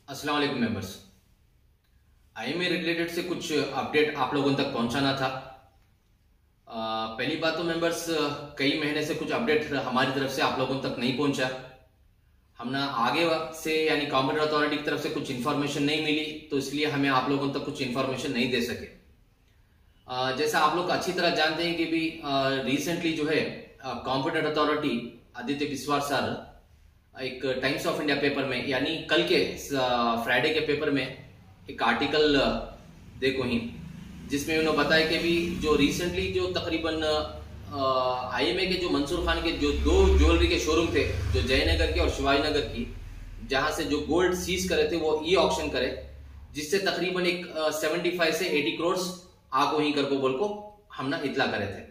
अस्सलाम वालेकुम members. IMA related से कुछ अपडेट आप लोगों तक पहुंचाना था। पहली बात तो मेंबर्स, कई महीने से कुछ अपडेट हमारी तरफ से आप लोगों तक नहीं पहुंचा। हमने आगे से यानी कॉम्पिटेंट अथॉरिटी की तरफ से कुछ इन्फॉर्मेशन नहीं मिली, तो इसलिए हमें आप लोगों तक कुछ इन्फॉर्मेशन नहीं दे सके। जैसा आप लोग अच्छी तरह जानते हैं कि भी रिसेंटली जो है कॉम्पिटेंट अथॉरिटी आदित्य बिस्वास सर एक टाइम्स ऑफ इंडिया पेपर में यानी कल के फ्राइडे के पेपर में एक आर्टिकल देखो ही, जिसमें उन्होंने बताया कि भी जो रिसेंटली जो तकरीबन आईएमए के जो मंसूर खान के जो दो ज्वेलरी के शोरूम थे, जो जयनगर के और शिवाजी नगर की, जहां से जो गोल्ड सीज करे थे वो ई ऑक्शन करे, जिससे तकरीबन एक 75 से 80 करोड़ आको ही कर को बोल को हमने इतला करे थे।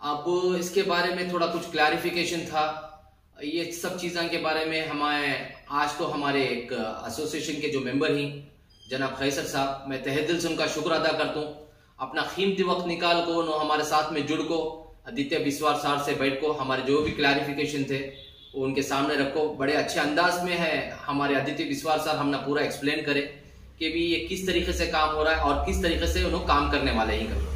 अब इसके बारे में थोड़ा कुछ क्लैरिफिकेशन था। ये सब चीज़ों के बारे में आज तो हमारे एक एसोसिएशन के जो मेंबर ही जनाब खैसर साहब, मैं तहे दिल से उनका शुक्र अदा करता हूँ। अपना कीमती वक्त निकाल को हमारे साथ में जुड़ को आदित्य बिस्वास सर से बैठ को हमारे जो भी क्लैरिफिकेशन थे वो उनके सामने रखो। बड़े अच्छे अंदाज में है हमारे आदित्य बिस्वास सर हमने पूरा एक्सप्लेन करे कि भी ये किस तरीके से काम हो रहा है और किस तरीके से उन्होंने काम करने वाले ही करो।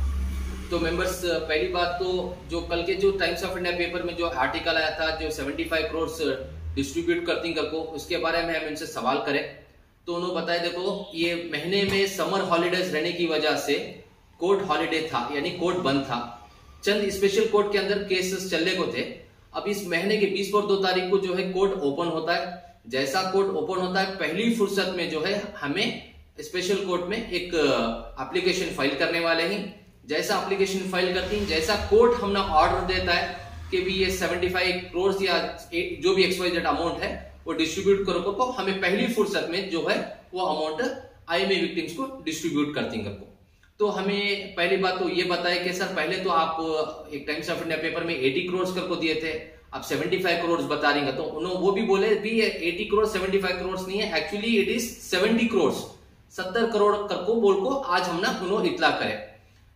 तो मेंबर्स, पहली बात तो जो कल के जो टाइम्स ऑफ इंडिया पेपर में जो आर्टिकल आया था जो 75 करोड़ डिस्ट्रीब्यूट करती करको, उसके बारे में हम इनसे सवाल करें तो उन्होंने बताया देखो ये महीने में समर हॉलीडेज रहने की वजह से कोर्ट हॉलीडे था, यानी कोर्ट बंद था। चंद स्पेशल कोर्ट के अंदर केसेस चलने को थे। अब इस महीने के 20 और 2 तारीख को जो है कोर्ट ओपन होता है। जैसा कोर्ट ओपन होता है, पहली फुर्सत में जो है हमें स्पेशल कोर्ट में एक एप्लीकेशन फाइल करने वाले हैं। जैसा एप्लीकेशन फाइल करती हैं, जैसा कोर्ट हमने ऑर्डर देता है कि भी ये 75 करोड़ या जो भी XYZ अमाउंट है वो डिस्ट्रीब्यूट करो को, हमें पहली फुर्सत में जो है वो अमाउंट आईएमए विक्टिम्स को डिस्ट्रीब्यूट करती हैं। तो हमें पहली बात तो ये बताया कि सर पहले तो आप एक टाइम्स ऑफ इंडिया पेपर में 80 करोड़ कर को दिए थे, आप 75 करोड़ बता रही हैं। तो उन्होंने वो भी बोले भी 80 करोड़ 75 करोड़ नहीं है, actually it is 70 crore 70 crore कर को बोल को आज हमने उन्होंने इतला करे।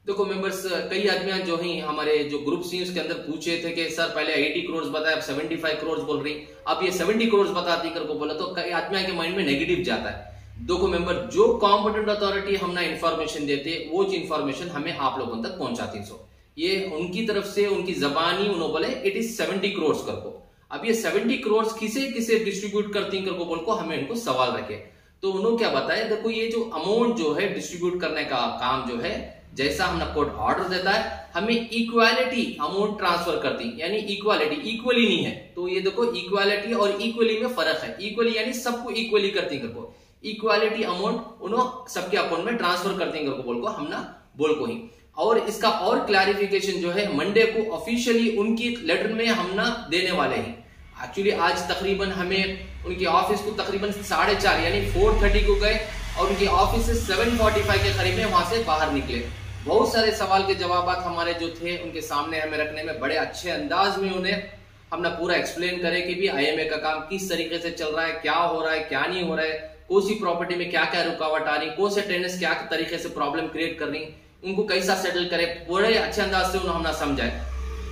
देखो मेंबर्स, कई आदमी जो ही हमारे जो ग्रुप सी उसके अंदर पूछे थे कि सर पहले 80 करोड़ बताया, अब 75 करोड़ बोल रही, अब ये 70 करोड़ बताती कर को बोला, तो कई आदमी के माइंड में नेगेटिव जाता है। देखो मेंबर, जो कॉम्पिटेंट अथॉरिटी हमने इंफॉर्मेशन देते वो इंफॉर्मेशन हमें आप लोगों तक पहुंचाती। सो ये उनकी तरफ से उनकी जबानी उन्होंने बोले इट इज 70 करोड़ कर को। अब ये 70 करोड़ किसे किसे डिस्ट्रीब्यूट करती कर को बोल को हमें इनको सवाल रखे। तो उन्होंने क्या बताया, देखो ये जो अमाउंट जो है डिस्ट्रीब्यूट करने का काम जो है, जैसा हमने कोर्ट ऑर्डर देता है हमें इक्वालिटी अमाउंट ट्रांसफर करती, यानी इक्वालिटी इक्वली नहीं है। तो ये देखो इक्वालिटी और इक्वली में फर्क है। इक्वली यानी सबको इक्वली करती करको, इक्वालिटी अमाउंट उन्होंने सबके अकाउंट में ट्रांसफर करती करको बोल को हमने बोल को ही। और इसका और क्लैरिफिकेशन जो है मंडे को ऑफिशियली उनकी लेटर में हमने देने वाले हैं। एक्चुअली आज तकरीबन हमें उनके ऑफिस को तकरीबन 4:30 यानी 4:30 को गए और उनके ऑफिस से 7:45 के करीब में वहां से बाहर निकले। बहुत सारे सवाल के जवाब हमारे जो थे उनके सामने हमें रखने में बड़े अच्छे अंदाज में उन्हें हमने पूरा एक्सप्लेन करे कि भी आईएमए का काम किस तरीके से चल रहा है, क्या हो रहा है, क्या नहीं हो रहा है, कौन सी प्रॉपर्टी में क्या क्या रुकावट आ रही, कौन से टेनेंट्स क्या तरीके से प्रॉब्लम क्रिएट कर रही, उनको कैसा सेटल करे, बड़े अच्छे अंदाज से उन्हें हमने समझाए।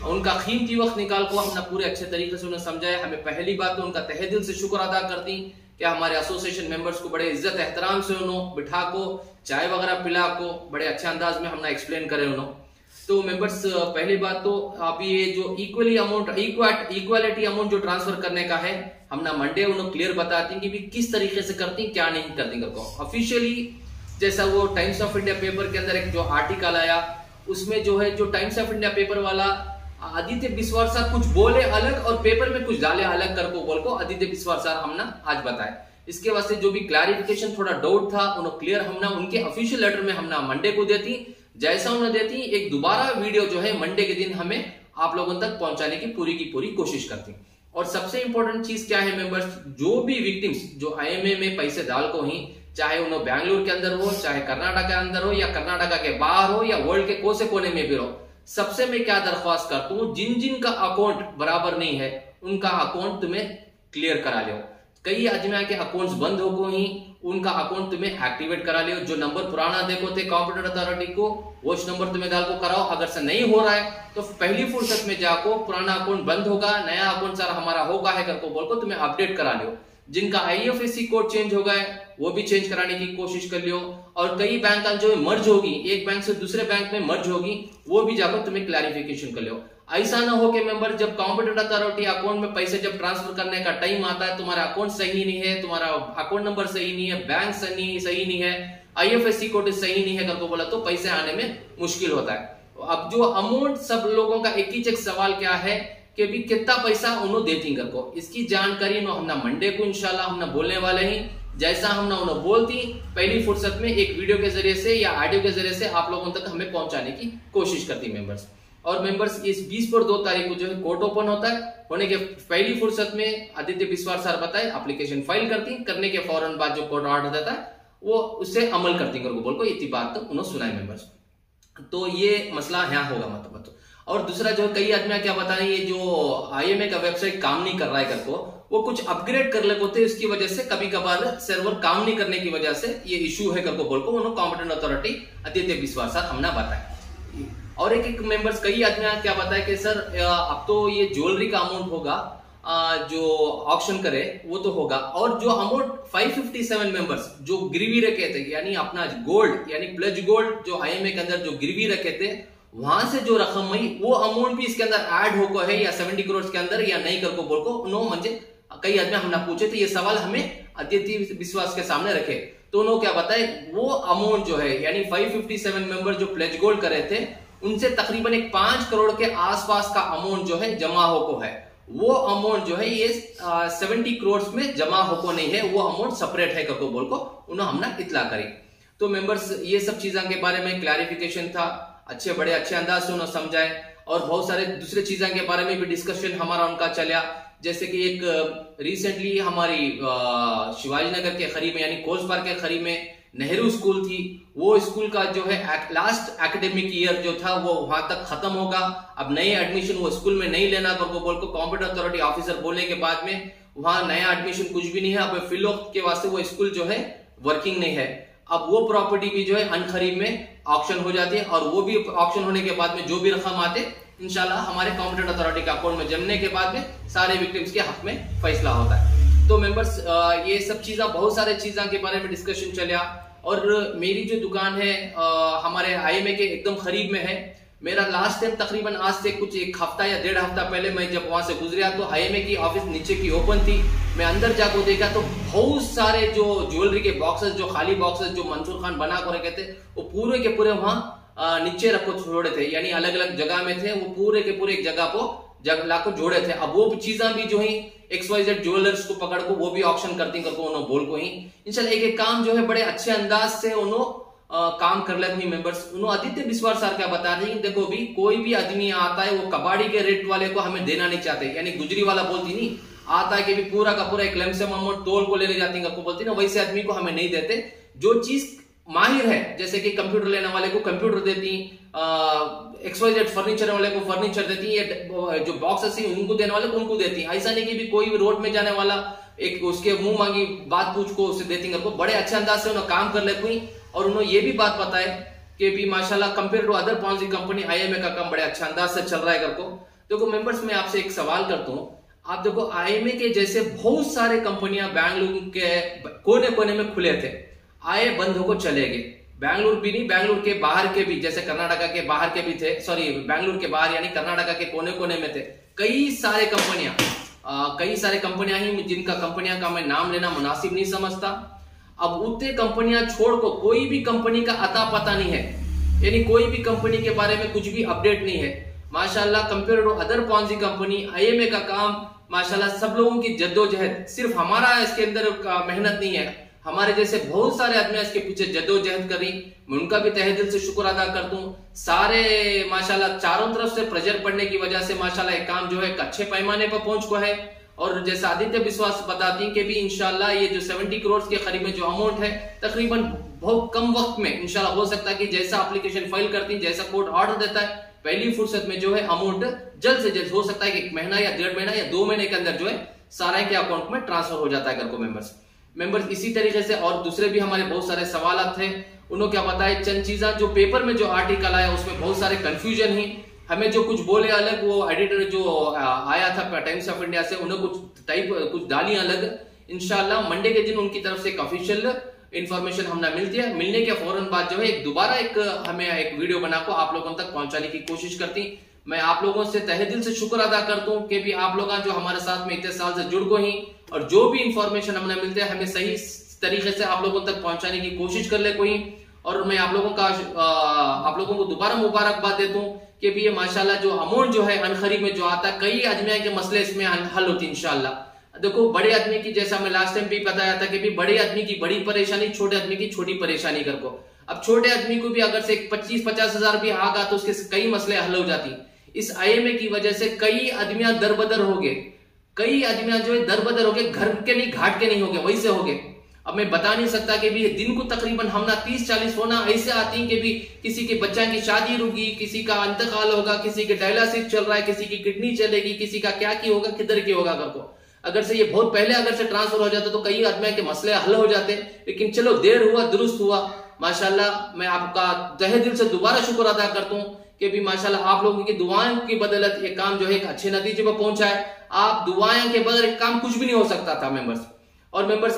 उनका कीमती वक्त निकाल को हमने पूरे अच्छे तरीके से उन्हें समझाया। हमें पहली बात तो उनका तहे दिल से शुक्र अदा करती कि हमारे एसोसिएशन मेंबर्स को बड़े इज्जत एहतराम से उन्होंने बिठा को चाय वगैरह पिला को बड़े अच्छे अंदाज में हमने एक्सप्लेन करे उन्होंने। तो मेंबर्स, पहली बात तो अभी ये जो इक्वली अमाउंट इक्वालिटी अमाउंट जो ट्रांसफर करने का है हमने मंडे उन्होंने क्लियर बताती कि भी किस तरीके से करती क्या नहीं करती करको। ऑफिशियली जैसा वो टाइम्स ऑफ इंडिया पेपर के अंदर एक जो आर्टिकल आया उसमें जो है जो टाइम्स ऑफ इंडिया पेपर वाला आदित्य बिस्वास सर कुछ बोले अलग और पेपर में कुछ डाले अलग कर को बोल को आदित्य बिस्वास सर हमने आज बताया। इसके वास्ते जो भी क्लैरिफिकेशन थोड़ा डाउट था उन्होंने क्लियर हमने उनके ऑफिशियल लेटर में हमने मंडे को देती। जैसा उन्होंने देती एक दोबारा वीडियो जो है मंडे के दिन हमें आप लोगों तक पहुंचाने की पूरी कोशिश करती। और सबसे इंपॉर्टेंट चीज क्या है मेंबर्स, जो भी विक्टिम्स जो आईएमए में पैसे डाल को ही, चाहे उन्होंने बैंगलोर के अंदर हो, चाहे कर्नाटक के अंदर हो, या कर्नाटक के बाहर हो, या वर्ल्ड के कोसे कोने में भी हो, सबसे मैं क्या दरख्वास्त करता हूं, जिन जिन का अकाउंट बराबर नहीं है उनका अकाउंट तुम्हें क्लियर करा लो। कई आदमी के अकाउंट्स बंद हो गए ही, उनका अकाउंट तुम्हें एक्टिवेट करा लियो। जो नंबर पुराना देखो थे कॉम्पिटेंट अथॉरिटी को वो नंबर तुम्हें डाल को कराओ। अगर से नहीं हो रहा है तो पहली फुर्सत में जाको पुराना अकाउंट बंद होगा, नया अकाउंट सर हमारा होगा है करको बोल को तुम्हें अपडेट करा लियो। जिनका आईएफएससी कोड चेंज हो गए वो भी चेंज कराने की कोशिश कर लियो। और कई बैंक जो मर्ज होगी, एक बैंक से दूसरे बैंक में मर्ज होगी, वो भी जाकर तुम्हें क्लैरिफिकेशन कर लियो। ऐसा ना हो कि मेंबर जब कॉम्पिटेंट अथॉरिटी अकाउंट में पैसे जब ट्रांसफर करने का टाइम आता है, तुम्हारा अकाउंट सही नहीं है, तुम्हारा अकाउंट नंबर सही नहीं है, बैंक सही नहीं है, IFSC कोड सही नहीं है करके बोला तो पैसे आने में मुश्किल होता है। अब जो अमाउंट सब लोगों का एक ही चेक सवाल क्या है कि भी कितना पैसा उन्होंने देती करको, इसकी जानकारी नो हमने मंडे को इंशाल्लाह हमने बोलने वाले ही। जैसा हमने उन्हें बोलती पहली फुर्सत में एक वीडियो के जरिए से या ऑडियो के जरिए से आप लोगों तक हमें पहुंचाने की कोशिश करती मेंबर्स। और मेंबर्स इस 20 पर 2 तारीख को जो है कोर्ट ओपन होता है, होने के पहली फुर्सत में आदित्य बिस्वाल सर बताए एप्लीकेशन फाइल करती, करने के फौरन बाद जो कोर्ट ऑर्डर देता है वो उससे अमल करती करको बोल को इतनी बात तो उन्होंने सुनाए मेंबर्स। तो ये मसला यहाँ होगा मतलब। और दूसरा जो कई आदमी क्या बता रहे हैं, ये जो IMA का वेबसाइट काम नहीं कर रहा है करको, वो कुछ अपग्रेड कर ले होते, इसकी वजह से कभी कभार सर्वर काम नहीं करने की वजह से ये इशू है करको बोल को उन्होंने competent authority Aditya Biswal sir हमने बताया। और एक मेंबर्स कई आदमी क्या बताया कि सर अब तो ये ज्वेलरी का अमाउंट होगा जो ऑक्शन करे वो तो होगा, और जो अमाउंट 557 मेंबर्स जो गिरवी रखे थे यानी अपना गोल्ड यानी प्लेज गोल्ड जो IMA के अंदर जो गिरवी रखे थे वहां से जो रकम हुई वो अमाउंट भी इसके अंदर ऐड होको है या 70 करोड़ के अंदर या नहीं करको बोल को उन्होंने म्हणजे कई आदमी हमने पूछे थे, ये सवाल हमें आदित्य विश्वास के सामने रखे तो उन्होंने क्या बताए वो अमाउंट जो है यानी 557 मेंबर जो प्लेज गोल्ड करे थे उनसे तकरीबन एक 5 करोड़ के आसपास का अमाउंट जो है जमा होको है, वो अमाउंट जो है ये 70 करोड़ में जमा होको नहीं है, वो अमाउंट सेपरेट है करको बोल को उन्होंने हमने इतला करी। तो मेंबर्स ये सब चीजों के बारे में क्लैरिफिकेशन था, अच्छे अंदाज से उन्होंने समझाए। और बहुत सारे दूसरे चीजों के बारे में भी डिस्कशन हमारा उनका चला, जैसे कि एक रिसेंटली हमारी शिवाजी नगर के करीब में यानी कोच पार्क के करीब में नेहरू स्कूल थी, वो स्कूल का जो है लास्ट एकेडमिक ईयर जो था वो वहां तक खत्म होगा, अब नए एडमिशन वो स्कूल में नहीं लेना करको बोल को कॉम्पिटेंट अथॉरिटी ऑफिसर बोलने के बाद में वहां नया एडमिशन कुछ भी नहीं है, अब फिलहाल के वास्ते वो स्कूल जो है वर्किंग नहीं है। अब वो प्रॉपर्टी भी जो है अनखरीद में ऑक्शन हो जाती है, और वो भी ऑक्शन होने के बाद में जो भी रकम आते इंशाल्लाह हमारे कॉम्पिटेंट अथॉरिटी के अकाउंट में जमने के बाद में सारे विक्टिम्स के हक में फैसला होता है। तो मेंबर्स ये सब चीजें बहुत सारे चीजों के बारे में डिस्कशन चला। और मेरी जो दुकान है हमारे IMA के एकदम करीब में है। मेरा लास्ट टाइम तकरीबन आज से कुछ 1 हफ्ता या 1.5 हफ्ता पहले मैं जब वहां से गुजरा तो IMA की ऑफिस नीचे की ओपन थी, मैं अंदर जाकर देखा तो बहुत सारे जो ज्वेलरी के बॉक्सेस जो खाली बॉक्सेस जो मंसूर खान बना कर रखे थे वो पूरे के पूरे वहां नीचे रखो छोड़े थे, यानी अलग अलग जगह में थे, वो पूरे के पूरे एक जगह को लाकर जोड़े थे। अब वो चीजें भी जो ही XYZ ज्वेलर्स को पकड़ को वो भी ऑक्शन करती करको उन्होंने बोल को ही इंशाल्लाह एक काम जो है बड़े अच्छे अंदाज से उन्होंने काम कर लेते हैं मेंबर्स। उन्होंने आदित्य बिस्वाल सर क्या बता रहे हैं, देखो भी कोई भी आदमी आता है वो कबाड़ी के रेट वाले को हमें देना नहीं चाहते, यानी गुजरी वाला बोलती नहीं आता है कि भी पूरा का पूरा एक लमसम अमाउंट तोल को ले जाती है बोलती ना, वैसे आदमी को हमें नहीं देते। जो चीज माहिर है जैसे कि कंप्यूटर लेने वाले को कंप्यूटर देती, XYZ फर्नीचर वाले को फर्नीचर देती, ये जो बॉक्सेस है उनको देने वाले को उनको देती। ऐसा नहीं कि भी कोई भी रोड में जाने वाला एक उसके मुंह मांगी बात पूछ को उसे देती करको बड़े अच्छे अंदाज से उन्होंने काम कर लेते हुई। और उन्होंने ये भी बात बताए कि भी माशाल्लाह compare to other Ponzi company IMA का काम बड़े अच्छे अंदाज से चल रहा है करको। देखो मेंबर्स मैं आपसे एक सवाल करता हूँ, आप देखो IMA के जैसे बहुत सारे कंपनियां बेंगलुरु के कोने कोने में खुले थे, आए बंद होकर चले गए। बेंगलुरु भी नहीं, बेंगलुरु के बाहर के भी जैसे कर्नाटका के बाहर के भी थे, सॉरी बेंगलुरु के बाहर यानी कर्नाटका के कोने कोने में थे कई सारे कंपनियां ही जिनका कंपनियां का मैं नाम लेना मुनासिब नहीं समझता। अब उतने कंपनियां छोड़ को कोई भी कंपनी का अता पता नहीं है, यानी कोई भी कंपनी के बारे में कुछ भी अपडेट नहीं है माशाल्लाह। Compare to other Ponzi company IMA का काम माशाल्लाह सब लोगों की जद्दोजहद, सिर्फ हमारा इसके अंदर मेहनत नहीं है, हमारे जैसे बहुत सारे आदमी इसके पीछे जद्दोजहद कर रही, मैं उनका भी तहे दिल से शुक्र अदा करता हूँ। सारे माशाल्लाह चारों तरफ से प्रेशर पड़ने की वजह से माशाल्लाह एक काम जो है अच्छे पैमाने पर पहुंच को है। और जैसे आदित्य विश्वास बताती हैं कि भी इंशाल्लाह ये जो 70 करोड़ के करीब में जो अमाउंट है तकरीबन बहुत कम वक्त में इंशाल्लाह हो सकता है कि जैसा एप्लीकेशन फाइल करती है, जैसा कोर्ट ऑर्डर देता है, पहली फुर्सत में जो है अमाउंट जल्द से जल्द हो सकता है कि 1 महीना या 1.5 महीना या 2 महीने के अंदर जो है सारे के अकाउंट में ट्रांसफर हो जाता है करको मेंबर्स। इसी तरीके से और दूसरे भी हमारे बहुत सारे सवाल थे, उन्होंने क्या बताया चंद चीजें जो पेपर में जो आर्टिकल आया उसमें बहुत सारे कंफ्यूजन ही, हमें जो कुछ बोले अलग, वो एडिटर जो आया था टाइम्स ऑफ इंडिया से उन्हें कुछ डाली अलग। इंशाल्लाह मंडे के दिन उनकी तरफ से एक ऑफिशियल इंफॉर्मेशन हमें मिलती है, मिलने के फौरन बाद जो है दोबारा हमें एक वीडियो बनाकर आप लोगों तक पहुंचाने की कोशिश करती। मैं आप लोगों से तहे दिल से शुक्र अदा करता हूँ कि भी आप लोग जो हमारे साथ में इतने साल से जुड़ गए ही, और जो भी इंफॉर्मेशन हमें मिलते हैं हमें सही तरीके से आप लोगों तक पहुंचाने की कोशिश कर ले कोई। और मैं आप लोगों को दोबारा मुबारकबाद देता हूँ कि भी ये माशाल्लाह जो अमाउंट जो है अनखरीब में जो आता है, कई आदमिया के मसले इसमें हल होती है इंशाल्लाह। देखो बड़े आदमी की, जैसा मैं लास्ट टाइम भी बताया था कि भी बड़े आदमी की बड़ी परेशानी, छोटे आदमी की छोटी परेशानी कर को। अब छोटे आदमी को भी अगर से 25-50 हजार भी आगा तो उसके कई मसले हल हो जाती। इस IMA की वजह से कई आदमियां दरबदर हो गए, कई आदमियां जो है दरबदर हो गए, घर के नहीं घाट के नहीं हो गए, वैसे हो गए। अब मैं बता नहीं सकता कि भी दिन को तकरीबन हमना 30-40 फोन ऐसे आती हैं कि भी किसी के बच्चा की शादी रुकी, किसी का इंतकाल होगा, किसी के डायलिसिस चल रहा है, किसी की किडनी चलेगी, किसी का क्या की होगा, किधर की होगा। घर को अगर से ये बहुत पहले अगर से ट्रांसफर हो जाता तो कई आदमी के मसले हल हो जाते, लेकिन चलो देर हुआ दुरुस्त हुआ। माशाल्लाह मैं आपका तहे दिल से दोबारा शुक्र अदा करता हूँ कि भी माशाल्लाह आप लोगों की दुआओं की बदौलत ये काम जो है एक अच्छे नतीजे पर पहुंचा है। आप दुआएं के बगैर काम कुछ भी नहीं हो सकता था मेंबर्स।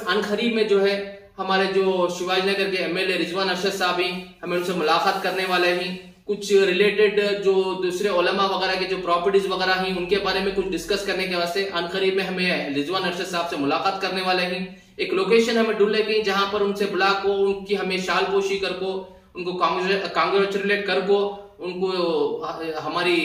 अनखरीब में जो है हमारे जो शिवाजी नगर के MLA रिजवान अरशद साहब ही, हमें उनसे मुलाकात करने वाले ही, कुछ रिलेटेड जो दूसरे उलमा वगैरह के जो प्रॉपर्टीज वगैरह ही उनके बारे में कुछ डिस्कस करने के वास्ते अनखरीब में हमें रिजवान अरशद साहब से मुलाकात करने वाले ही। एक लोकेशन हमें ढूंढ लेके जहां पर उनसे बुला को, उनकी हमें शाल पोशी कर को, उनको कांग्रेचुलेट कर को, उनको हमारी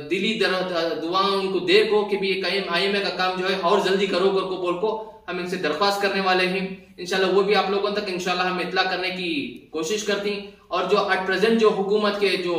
दिली दुआ उनको दे को कि भी IMA का काम जो है और जल्दी करो कर को बोल को हम इनसे दरख्वास्त करने वाले हैं। इंशाल्लाह वो भी आप लोगों तक इंशाल्लाह हम इतला करने की कोशिश करती। और जो एट प्रेजेंट जो हुकूमत के जो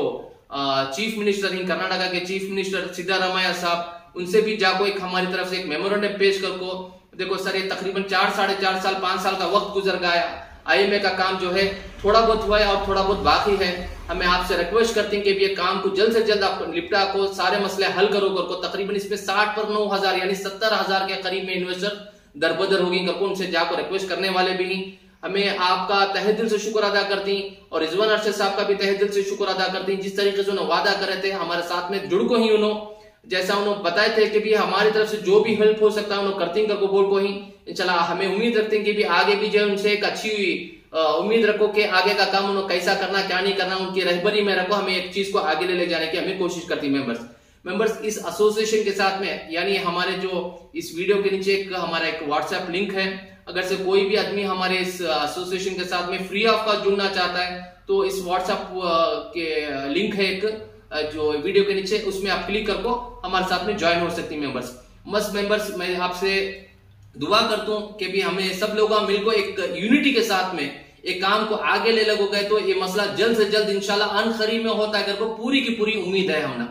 चीफ मिनिस्टर हैं, कर्नाटका के चीफ मिनिस्टर सिद्धारामैया साहब, उनसे भी जाको एक हमारी तरफ से एक मेमोरेंडम पेश कर को, देखो सर ये तकरीबन 4-4.5 साल 5 साल का वक्त गुजर गया, IMA का काम जो है थोड़ा बहुत हुआ है और थोड़ा बहुत बाकी है। हमें आपसे रिक्वेस्ट करते हैं कि ये काम को जल्द से जल्द आप निपटा को, सारे मसले हल करो कर को। तकरीबन इसमें 60 पर 9,000 यानी 70,000 के करीब में इन्वेस्टर दरबदर होगी करको उनसे जाकर रिक्वेस्ट करने वाले भी। हमें आपका तहे दिल से शुक्र अदा करती और रिजवान अरशद साहब का भी तहे दिल से शुक्र अदा करती। जिस तरीके से उन्होंने वादा करे थे हमारे साथ में जुड़ को ही, उन्होंने जैसा उन्होंने बताए थे कि भी हमारी तरफ से जो भी हेल्प हो सकता है उन्होंने करती करको बोल को ही। इंशाल्लाह हमें उम्मीद रखते हैं कि भी आगे भी जो है उनसे एक अच्छी उम्मीद रखो कि आगे का काम उन्होंने कैसा करना क्या नहीं करना उनकी रहबरी में रखो, हमें एक चीज को आगे ले जाने की हमें कोशिश करती। मेंबर्स इस एसोसिएशन के साथ में, यानी हमारे जो इस वीडियो के नीचे हमारा एक व्हाट्सएप लिंक है, अगर से कोई भी आदमी हमारे इस एसोसिएशन के साथ में फ्री ऑफ कॉस्ट जुड़ना चाहता है तो इस व्हाट्सएप के लिंक है एक जो वीडियो के नीचे, उसमें आप क्लिक करको हमारे साथ में ज्वाइन हो सकती है। मेंबर्स मैं आपसे दुआ करता हूँ कि भी हमें सब लोग मिलकर एक यूनिटी के साथ में एक काम को आगे ले लगो गए तो ये मसला जल्द से जल्द इंशाल्लाह अनखरीब में होता है करको पूरी की पूरी उम्मीद है हमने।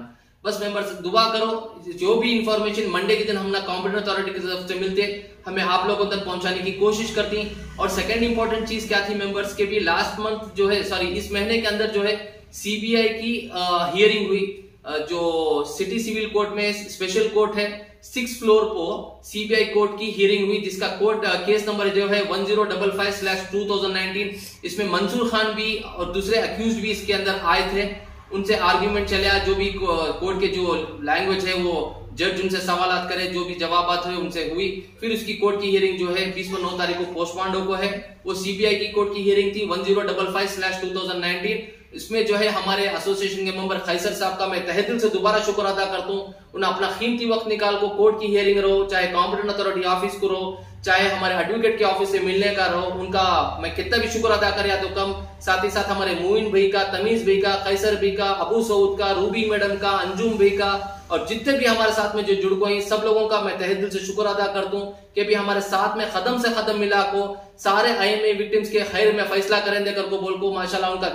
बस मेंबर्स दुआ करो, जो भी इंफॉर्मेशन मंडे के दिन हम ना कॉम्पिटेंट अथॉरिटी की तरफ से मिलते हमें आप लोगों तक पहुंचाने की कोशिश करती। और सेकंड इंपॉर्टेंट चीज क्या थी मेंबर्स के भी, लास्ट मंथ जो है इस महीने के अंदर जो है CBI की हियरिंग हुई, जो सिटी सिविल कोर्ट में स्पेशल कोर्ट है 6th फ्लोर को CBI कोर्ट की हियरिंग हुई, जिसका कोर्ट केस नंबर जो है 1055/2019। इसमें मंसूर खान भी और दूसरे अक्यूज भी इसके अंदर आए थे, उनसे आर्ग्यूमेंट चला, जो भी कोर्ट के जो लैंग्वेज है वो जज उनसे सवालात करे, जो भी जवाबात हुए उनसे हुई। फिर उसकी कोर्ट की हियरिंग जो है 20/9 तारीख को पोस्टपोन्ड को है, वो CBI की कोर्ट की हियरिंग थी 1055/2019। इसमें जो है हमारे एसोसिएशन के मेंबर खैसर साहब का मैं तहे दिल से दोबारा शुक्र अदा करता हूँ। उन्हें अपना कीमती वक्त निकाल को कोर्ट की हियरिंग रहो, चाहे कॉम्पिटेंट अथॉरिटी ऑफिस को रहो, चाहे हमारे एडवोकेट के ऑफिस से मिलने का रहो, उनका मैं कितना भी शुक्र अदा करे तो कम। साथ ही साथ हमारे मोइन भाई का, तमीज भाई का, कैसर भाई का, अबू सऊद का, रूबी मैडम का, अंजुम भाई का और जितने भी हमारे साथ में जो जुड़ गए सब लोगों का मैं तहे दिल से शुक्र अदा करता हूँ कि भी हमारे साथ में कदम से कदम मिला को सारे IMA विक्टिम्स के खैर में फैसला करें देकर को बोल को माशाल्लाह उनका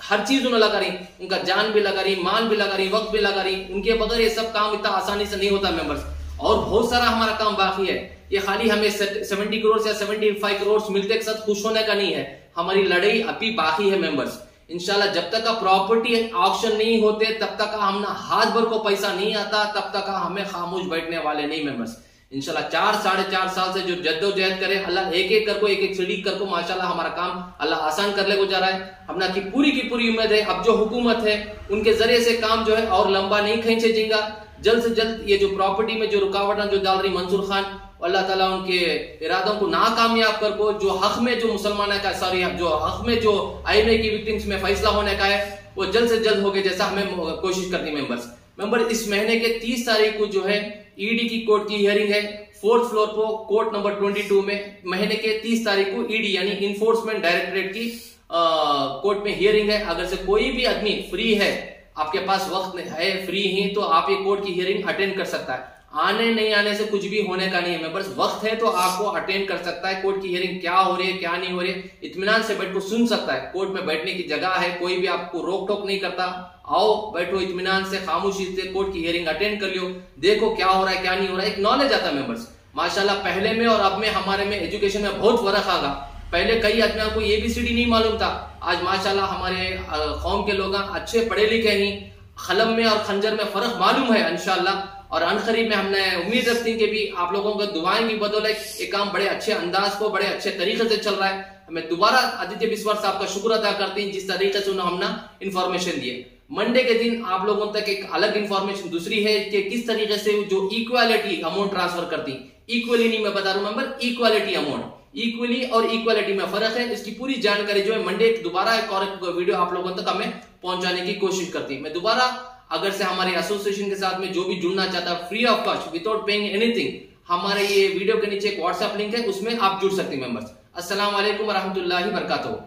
हर चीज उन्हें लगा रही, उनका जान भी लगा रही, माल भी लगा रही, वक्त भी लगा रही। उनके बगैर ये सब काम इतना आसानी से नहीं होता मेंबर्स। और बहुत सारा हमारा काम बाकी है, ये खाली हमें 70 करोड़ या 75 करोड़ मिलते के साथ खुश होने का नहीं है, हमारी लड़ाई अभी बाकी है मेंबर्स। इंशाल्लाह जब तक का प्रॉपर्टी ऑक्शन नहीं होते तब तक हम हाथ भर को पैसा नहीं आता, तब तक हमें खामोश बैठने वाले नहीं मेंबर्स। इंशाल्लाह 4-4.5 साल से जो जद्दोजहद करे अल्लाह एक एक करको एक सीढ़ी करको माशाल्लाह हमारा काम अल्लाह आसान कर ले जा रहा है। हमने की पूरी उम्मीद है अब जो हुकूमत है उनके जरिए से काम जो है और लंबा नहीं खींचे जाएगा। जल्द से जल्द ये जो प्रॉपर्टी में जो रुकावट जो डाल रही मंसूर खान अल्लाह ताला उनके इरादों को नाकामयाब कर को, जो हक में जो मुसलमान का सॉरी जो हक में जो आईएमए की विक्टिम्स में फैसला होने का है वो जल्द से जल्द हो गए, जैसा हमें कोशिश करनी मेंबर। इस महीने के 30 तारीख को जो है ईडी की कोर्ट की हियरिंग है 4th फ्लोर को कोर्ट नंबर 22 में। महीने के 30 तारीख को ईडी यानी इन्फोर्समेंट डायरेक्टरेट की कोर्ट में हियरिंग है। अगर से कोई भी आदमी फ्री है, आपके पास वक्त है, फ्री ही, तो आप ये कोर्ट की हियरिंग अटेंड कर सकता है। आने नहीं आने से कुछ भी होने का नहीं है मेंबर्स, वक्त है तो आपको अटेंड कर सकता है। कोर्ट की हियरिंग क्या हो रही है क्या नहीं हो रही है इत्मीनान से बैठ को सुन सकता है। कोर्ट में बैठने की जगह है, कोई भी आपको रोक टोक नहीं करता। आओ बैठो इत्मीनान से, खामोशी से कोर्ट की हियरिंग अटेंड कर लियो, देखो क्या हो रहा है क्या नहीं हो रहा है, एक नॉलेज आता है मेंबर्स। माशाल्लाह पहले में और अब में हमारे में एजुकेशन में बहुत फर्क आगा। पहले कई आदमियों को ABCD नहीं मालूम था, आज माशाल्लाह हमारे कौम के लोग अच्छे पढ़े लिखे ही, खलम में और खंजर में फर्क मालूम है इंशाल्लाह। और अनकरीब में हमने उम्मीद रखती है कि भी आप लोगों को दुआएं की बदौलत ये काम बड़े अच्छे अंदाज को बड़े अच्छे तरीके से चल रहा है। मैं दोबारा आदित्य बिस्वार साहब का शुक्र अदा करती हूँ जिस तरीके से उन्होंने हमने इंफॉर्मेशन दिए। मंडे के दिन आप लोगों तक एक अलग इंफॉर्मेशन दूसरी है कि किस तरीके से जो इक्वालिटी अमाउंट ट्रांसफर करती, इक्वली नहीं मैं बता रहा हूं मेंबर, इक्वालिटी अमाउंट, इक्वली और इक्वालिटी में फर्क है। इसकी पूरी जानकारी जो है मंडे दोबारा एक और वीडियो आप लोगों तक हमें पहुंचाने की कोशिश करती है। मैं दोबारा अगर से हमारे एसोसिएशन के साथ में जो भी जुड़ना चाहता है free of cost without paying anything, हमारे ये वीडियो के नीचे एक व्हाट्सएप लिंक है, उसमें आप जुड़ सकते हैं मेंबर्स। अस्सलाम वालेकुम व रहमतुल्लाहि व बरकातहू।